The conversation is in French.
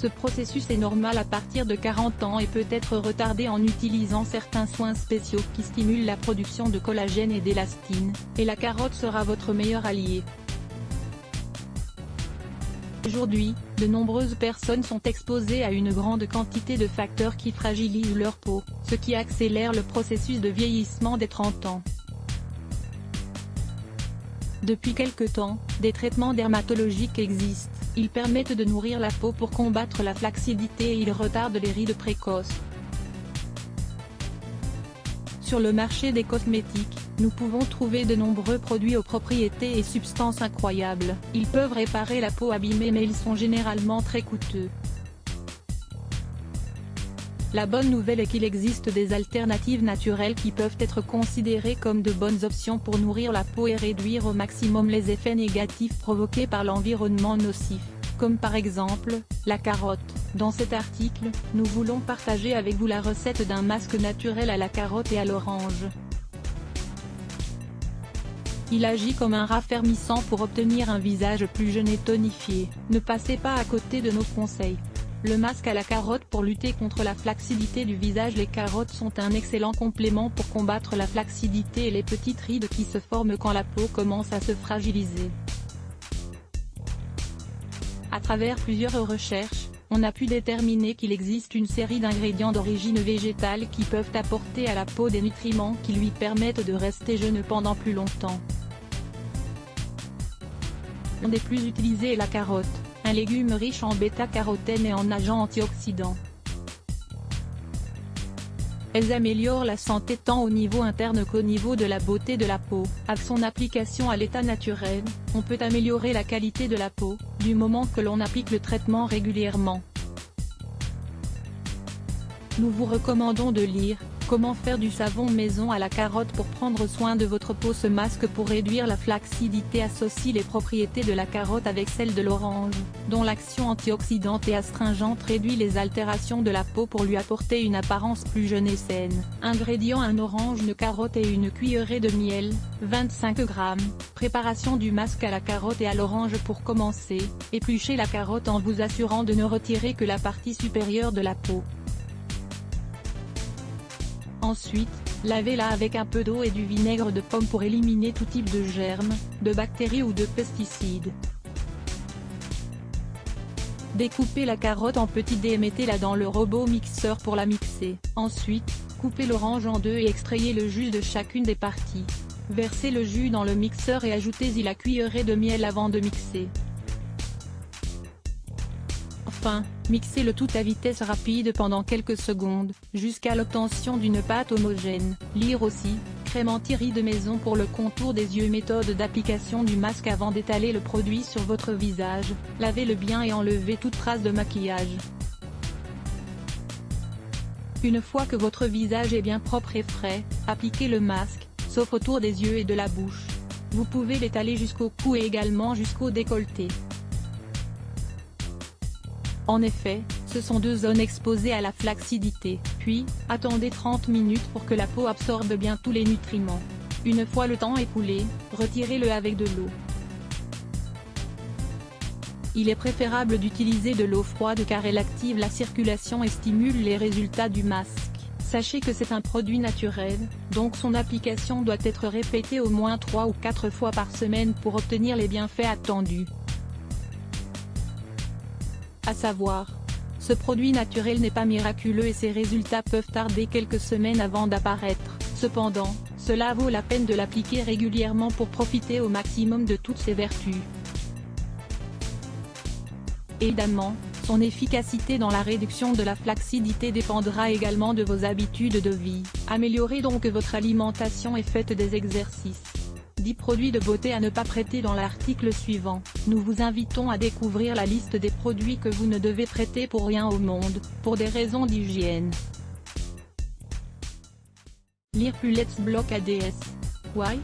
Ce processus est normal à partir de 40 ans et peut être retardé en utilisant certains soins spéciaux qui stimulent la production de collagène et d'élastine, et la carotte sera votre meilleur allié. Aujourd'hui, de nombreuses personnes sont exposées à une grande quantité de facteurs qui fragilisent leur peau, ce qui accélère le processus de vieillissement dès 30 ans. Depuis quelque temps, des traitements dermatologiques existent. Ils permettent de nourrir la peau pour combattre la flacidité et ils retardent les rides précoces. Sur le marché des cosmétiques, nous pouvons trouver de nombreux produits aux propriétés et substances incroyables. Ils peuvent réparer la peau abîmée mais ils sont généralement très coûteux. La bonne nouvelle est qu'il existe des alternatives naturelles qui peuvent être considérées comme de bonnes options pour nourrir la peau et réduire au maximum les effets négatifs provoqués par l'environnement nocif, comme par exemple, la carotte. Dans cet article, nous voulons partager avec vous la recette d'un masque naturel à la carotte et à l'orange. Il agit comme un raffermissant pour obtenir un visage plus jeune et tonifié. Ne passez pas à côté de nos conseils. Le masque à la carotte pour lutter contre la flacidité du visage. Les carottes sont un excellent complément pour combattre la flacidité et les petites rides qui se forment quand la peau commence à se fragiliser. À travers plusieurs recherches, on a pu déterminer qu'il existe une série d'ingrédients d'origine végétale qui peuvent apporter à la peau des nutriments qui lui permettent de rester jeune pendant plus longtemps. Un des plus utilisés est la carotte, un légume riche en bêta-carotène et en agents antioxydants. Elles améliorent la santé tant au niveau interne qu'au niveau de la beauté de la peau. Avec son application à l'état naturel, on peut améliorer la qualité de la peau, du moment que l'on applique le traitement régulièrement. Nous vous recommandons de lire « Comment faire du savon maison à la carotte pour prendre soin de votre peau ». Ce masque pour réduire la flacidité associe les propriétés de la carotte avec celles de l'orange, dont l'action antioxydante et astringente réduit les altérations de la peau pour lui apporter une apparence plus jeune et saine. Ingrédients: un orange, une carotte et une cuillerée de miel, 25 g. Préparation du masque à la carotte et à l'orange. Pour commencer, épluchez la carotte en vous assurant de ne retirer que la partie supérieure de la peau. Ensuite, lavez-la avec un peu d'eau et du vinaigre de pomme pour éliminer tout type de germes, de bactéries ou de pesticides. Découpez la carotte en petits dés et mettez-la dans le robot mixeur pour la mixer. Ensuite, coupez l'orange en deux et extrayez le jus de chacune des parties. Versez le jus dans le mixeur et ajoutez-y la cuillerée de miel avant de mixer. Enfin, mixez le tout à vitesse rapide pendant quelques secondes, jusqu'à l'obtention d'une pâte homogène. Lire aussi, crème anti-rides de maison pour le contour des yeux. Méthode d'application du masque. Avant d'étaler le produit sur votre visage, lavez-le bien et enlevez toute trace de maquillage. Une fois que votre visage est bien propre et frais, appliquez le masque, sauf autour des yeux et de la bouche. Vous pouvez l'étaler jusqu'au cou et également jusqu'au décolleté. En effet, ce sont deux zones exposées à la flacidité. Puis, attendez 30 minutes pour que la peau absorbe bien tous les nutriments. Une fois le temps écoulé, retirez-le avec de l'eau. Il est préférable d'utiliser de l'eau froide car elle active la circulation et stimule les résultats du masque. Sachez que c'est un produit naturel, donc son application doit être répétée au moins 3 ou 4 fois par semaine pour obtenir les bienfaits attendus. À savoir, ce produit naturel n'est pas miraculeux et ses résultats peuvent tarder quelques semaines avant d'apparaître. Cependant, cela vaut la peine de l'appliquer régulièrement pour profiter au maximum de toutes ses vertus. Évidemment, son efficacité dans la réduction de la flacidité dépendra également de vos habitudes de vie. Améliorez donc votre alimentation et faites des exercices. 10 produits de beauté à ne pas prêter dans l'article suivant. Nous vous invitons à découvrir la liste des produits que vous ne devez prêter pour rien au monde, pour des raisons d'hygiène. Lire plus Let's Block ADS. Why?